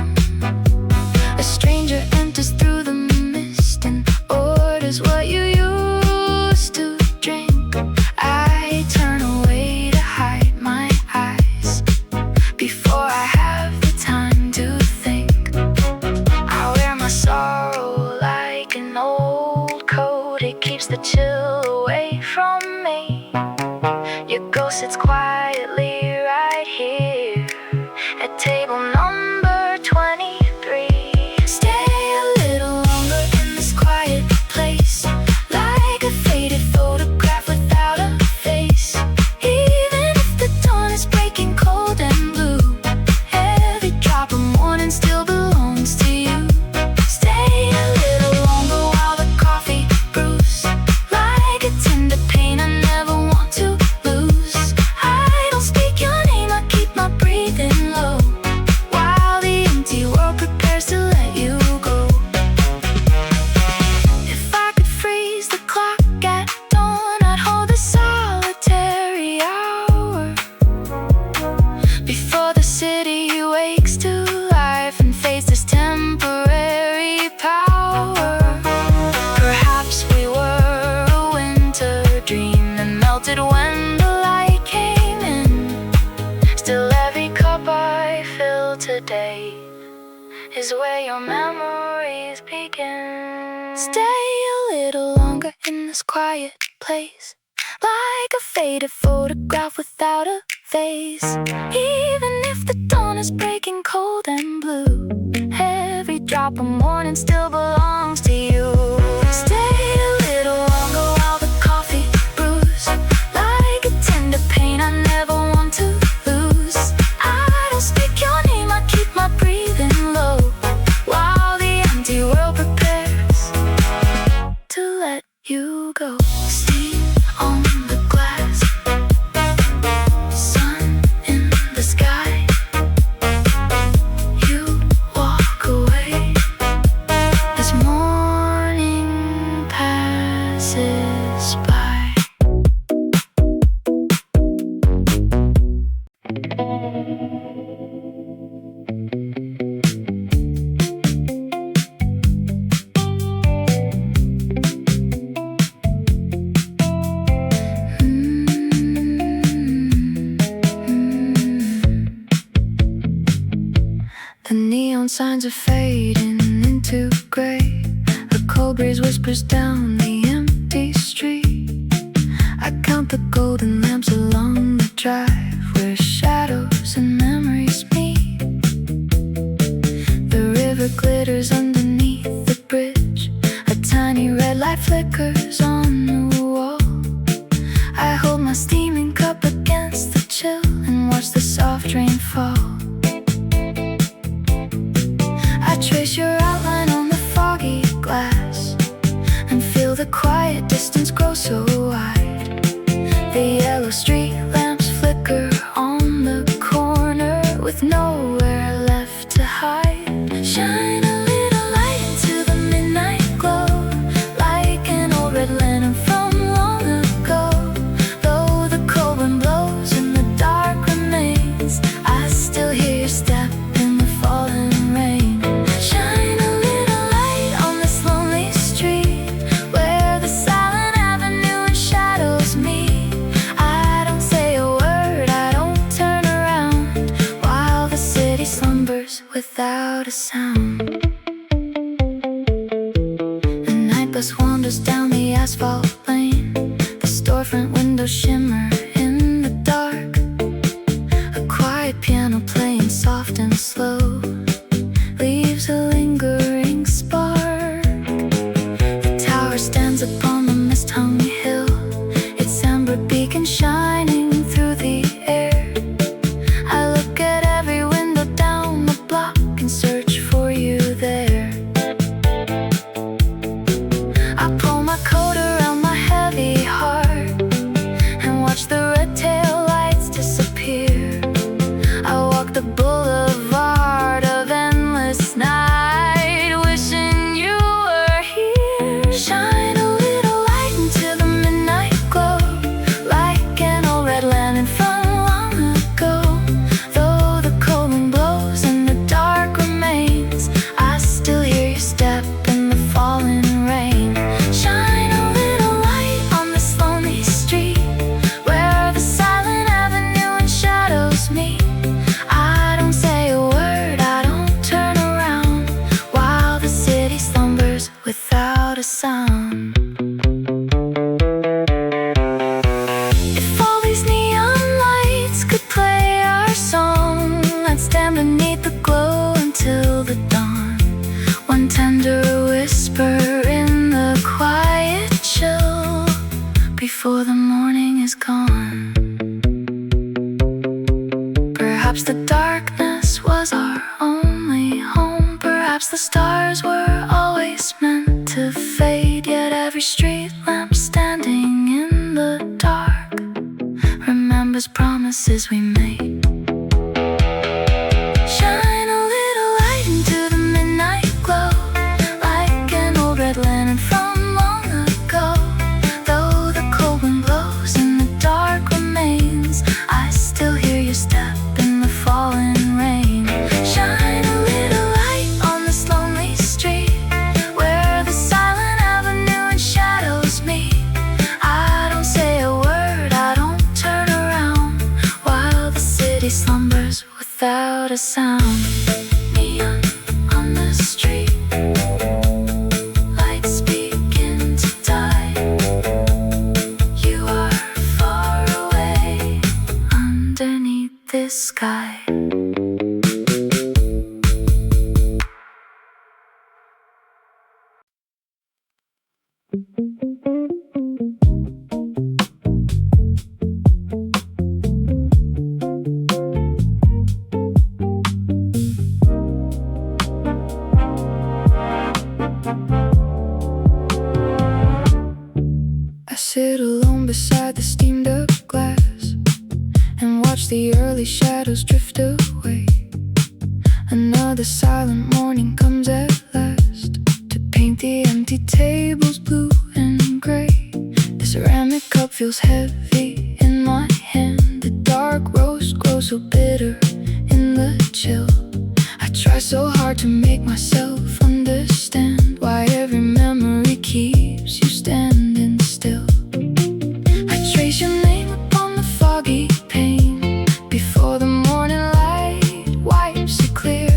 A stranger enters through the mist and orders what you used to drink. I turn away to hide my eyes before I have the time to think. I wear my sorrow like an old coat, it keeps the chill away from me. Your ghost sits quietly right here at table number 23. Stay a little longer in this quiet place, like a faded photograph without a face. Even if the dawn is breaking cold and blue, every drop of morning still belongs to you. is where your memories begin. Stay a little longer in this quiet place, like a faded photograph without a face. Even if the dawn is breaking cold and blue, every drop of morning still belongs to you. Stay a little longer while the coffee brews, like a tender pain I never want to lose. I don't speak your name, I keep my breathing low, while the empty world prepares to let you go. Steam on the glass, sun in the sky. You walk away as morning passes by. The neon signs are fading into gray. A cold breeze whispers down the empty street. I count the golden lamps along the drive, where shadows and memories meet. The river glitters underneath the bridge. A tiny red light flickers on the wall. I hold my steaming cup against the chill and watch the soft rain fall. I trace your outline on the foggy glass and feel the quiet distance grow so wide. The yellow street lamps flicker on the corner with nowhere left to hide. Shine a little light into the midnight glow, like an old red lantern from long ago. Though the cold wind blows and the dark remains, I still hear your step in the falling rain. Shine a little light on this lonely street, where the silent avenue and shadows meet. I don't say a word, I don't turn around, while the city slumbers without a sound. The night bus wanders down the asphalt lane. The storefront windows shimmer in the dark. A quiet piano playing soft and slow leaves a lingering spark. The tower stands upon the mist-hung hill, its amber beacon shining through the air. I look at every window down the block and search for you there. I pull my coat around my heavy heart and watch the red tail lights disappear. I walk the boulevard of endless night, wishing you were here. Shine a little light into the midnight glow, like an old red lantern from long ago. Though the cold wind blows and the dark remains, I still hear your step in the falling rain. Shine a little light on this lonely street, where the silent avenue and shadows meet. I don't say a word, I don't turn around, while the city slumbers without a sound. If all these neon lights could play our song, I'd stand beneath the glow until the dawn. One tender whisper in the quiet chill before the morning is gone. Perhaps the darkness was our only home. Perhaps the stars were always meant to fade. Yet every street lamp standing in the dark remembers promises we made. Shine a little light into the midnight glow, like an old red lantern from long ago. Though the cold wind blows and the dark remains, I still hear your step in the falling rain. Shine a little light on this lonely street, where the silent avenue and shadows meet. I don't say a word, I don't turn around, while the city slumbers without a sound. Neon on the sky. I sit alone beside the steamed up glass and watch the early shadows drift away. Another silent morning comes at last to paint the empty tables blue and gray. The ceramic cup feels heavy in my hand. The dark roast grows so bitter in the chill. I try so hard to make myself understand why every memory keeps you standing still. I trace your name upon the foggy pane before the morning light wipes it clear.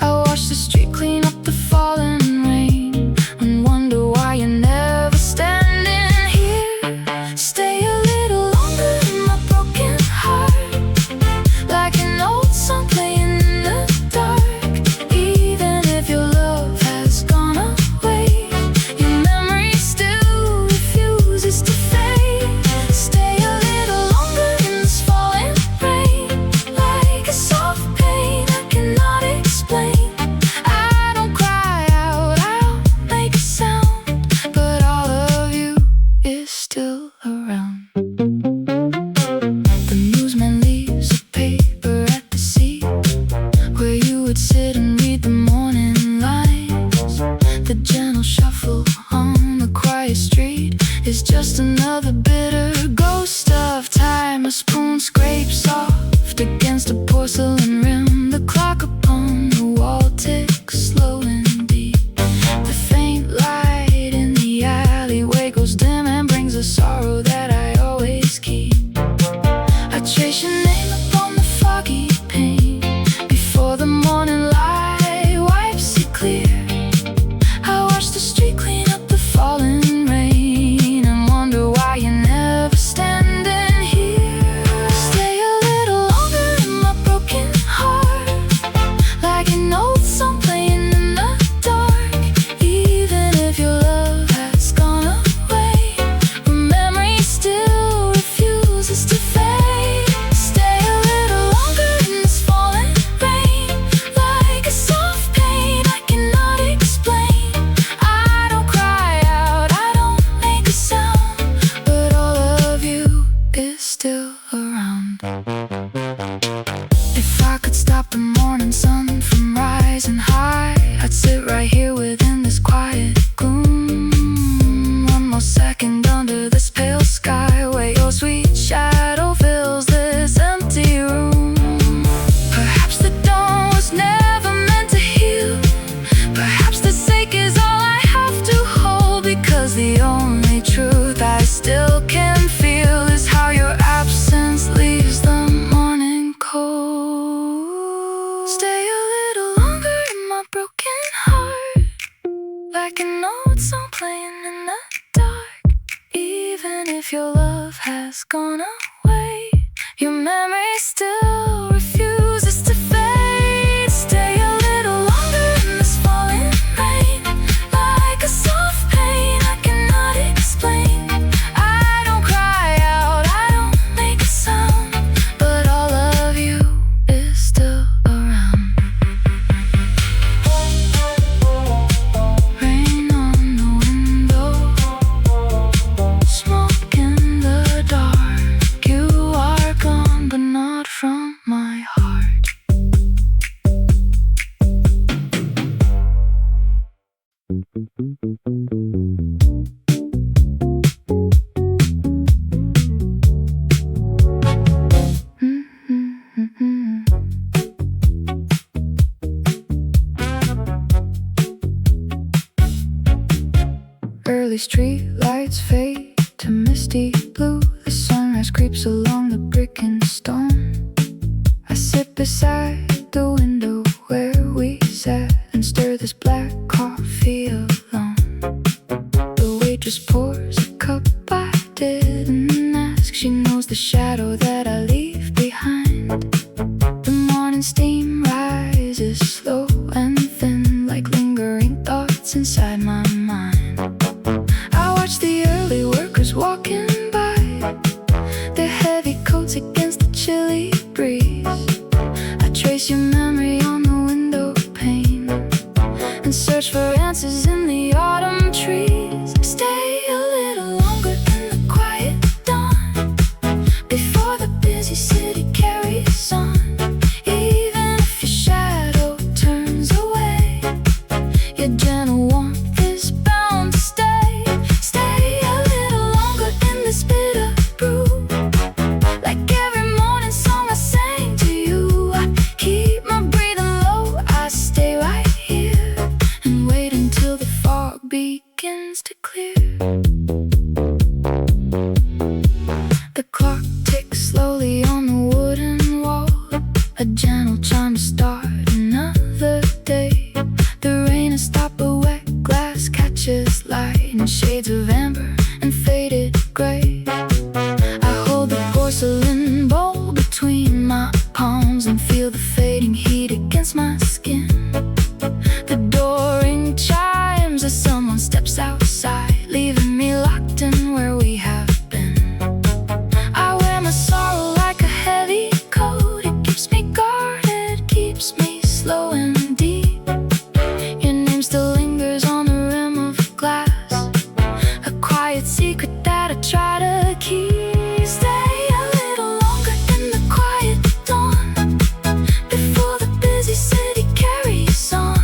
I watch the street clean up the fallen rain and wonder why you're never standing here. Stay a little longer in my broken heart, like an old song playing in the dark. Even if your love has gone away, your memory still refuses to fade. Stay a little longer in this falling rain, like a soft pain I cannot explain. I don't cry out, I don't make a sound, but all of you is still around. The newsman leaves a paper at the seat where you would sit and read the morning lines. The gentle shuffle on the quiet street is just another bitter ghost of time. A spoon scrapes soft against a porcelain rim. The clock upon the wall ticks slow and deep. The faint light in the alleyway goes dim and brings a sorrow that I always keep. I trace your name upon the foggy pane before the morning light wipes it clear. I watch the street clean up the fallen rain and wonder why you're never standing here. Stay a little longer in my broken heart, like an old song playing in the dark. Even if your love has gone away, your memory still refuses to fade. Stay a little longer in this falling rain, like a soft pain I cannot explain. I don't cry out, I don't make a sound, but all of you is still around. If I could stop the morning sun from rising high, I'd sit right here within this quiet gloom. One more second under this pale sky, where your sweet shadow fills this empty room. Perhaps the dawn was never meant to heal. Perhaps the sake is all I have to hold, because the only truth I still can feel is how your absence leaves the morning cold. Stay a little longer in my broken heart, like an old song playing in the dark. Even if your love has gone away, your memory still refuses to fade. Stay a little longer in this falling rain, like a soft pain I cannot explain. I don't cry out, I don't make a sound, but all of you is still around. Rain on the window, smoke in the dark. You are gone, but not from my heart. Early street lights fade to misty blue. The sunrise creeps along the brick and stone. I sit beside the window where we sat and stir this black coffee alone. The waitress pours a cup, I didn't ask. She knows the shadow that I leave behind. inside my mind. I watch the early workers walking by, their heavy coats against the chilly breeze. I trace your memory on the window pane and search for answers in the autumn trees. Stay a little longer in the quiet dawn before the busy city carries on. Even if your shadow turns away, your gentle warmth is bound to stay. Stay a little longer in this bitter brew. Like every morning song I sang to you, I keep my breathing low. I stay right here and wait until the fog begins to clear. The clock ticks slowly on the wooden wall, a gentle chime to start another day. The rain has stopped, but wet glass catches light in shades of amber and faded gray. I hold the porcelain bowl between my palms and feel the fading heat against my skin. The door ring chimes as someone steps outside, leaving me locked in where we have been. I wear my sorrow like a heavy coat. It keeps me guarded, keeps me slow and deep. Your name still lingers on the rim of glass, a quiet secret that I try to keep. Stay a little longer in the quiet dawn before the busy city carries on.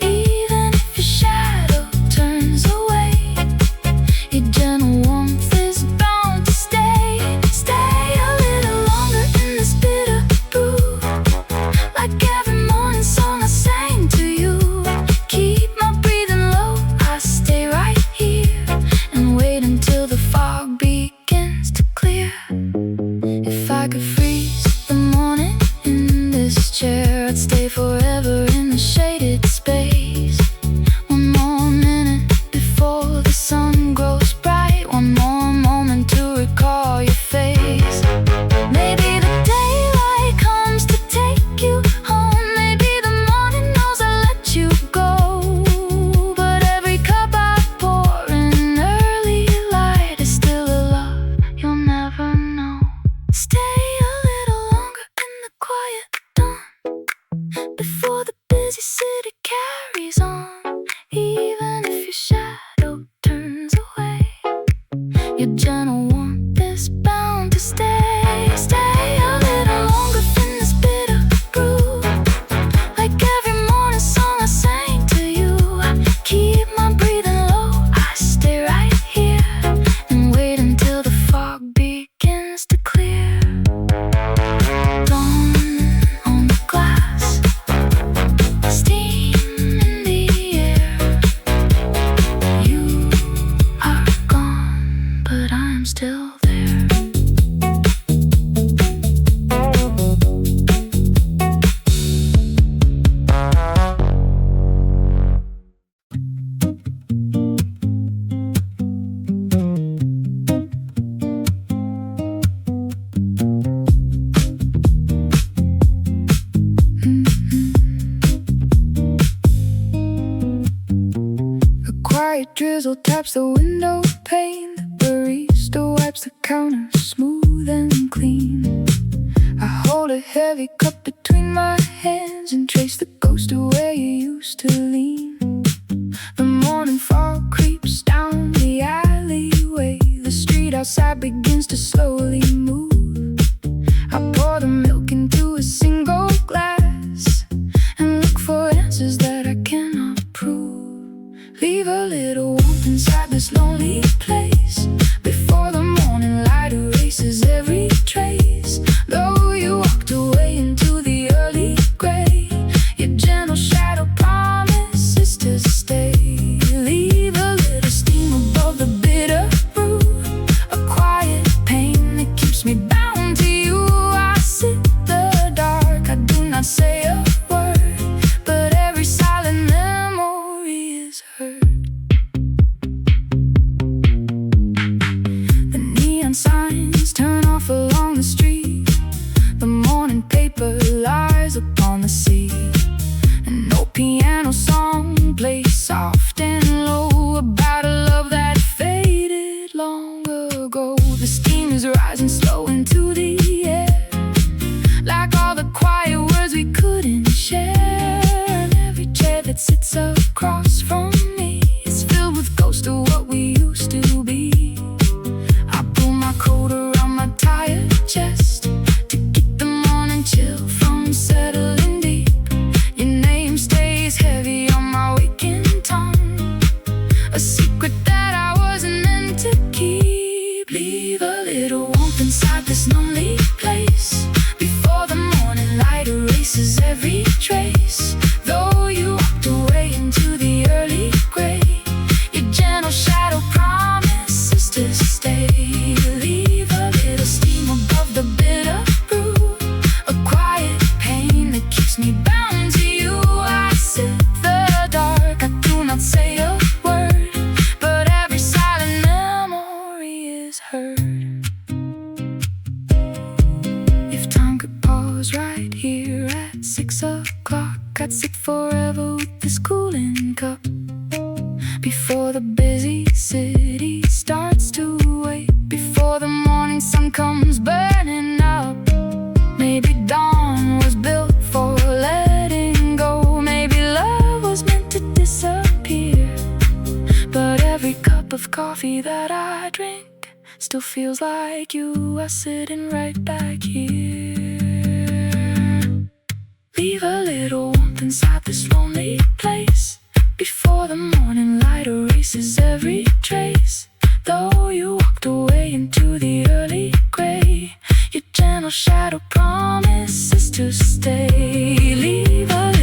Even if your shadow turns away, your gentle warmth is bound to stay. Stay a little longer in this bitter brew. Like every morning song I sang to you, keep my breathing low. I stay right here and wait until the fog begins to clear. If I could freeze the morning in this chair, I'd stay forever in the shaded space. One more minute before the sun grows bright, one more moment to recall your face. Maybe the daylight comes to take you home, maybe the morning knows I let you go. But every cup I pour in early light is still a love you'll never know. Stay a little longer in the quiet dawn before the busy city carries on. Even if your shadow turns away, your gentle warmth is bound to stay. Stay a little longer in this bitter brew. Like every morning song I sang to you, I keep my breathing low. I stay right here and wait until the fog begins to clear. Dawn on the glass, steam in the air. You are gone, but I'm still there. A quiet drizzle taps the window pane. The barista wipes the counter smooth and clean. I hold a heavy cup between my hands and trace the ghost of where you used to lean. The morning fog creeps down the alleyway. The street outside begins to slowly move. I pour the milk into a single glass and look for answers that I cannot prove. Leave a little warmth inside this lonely place before the morning light erases every trace. Though you walked away into the early gray, your gentle shadow promises to stay. Leave a little steam above the bitter brew, a quiet pain that keeps me bound to you. I sit the dark, I do not say a word, but every silent memory is heard. The neon signs turn off along the street. The morning paper lies upon the seat, and no piano song plays soft and before the busy city starts to wake, before the morning sun comes burning up. Maybe dawn was built for letting go, maybe love was meant to disappear. But every cup of coffee that I drink still feels like you are sitting right back here. Leave a little warmth inside this lonely place before the morning light erases every trace. Though you walked away into the early gray, your gentle shadow promises to stay. Leave a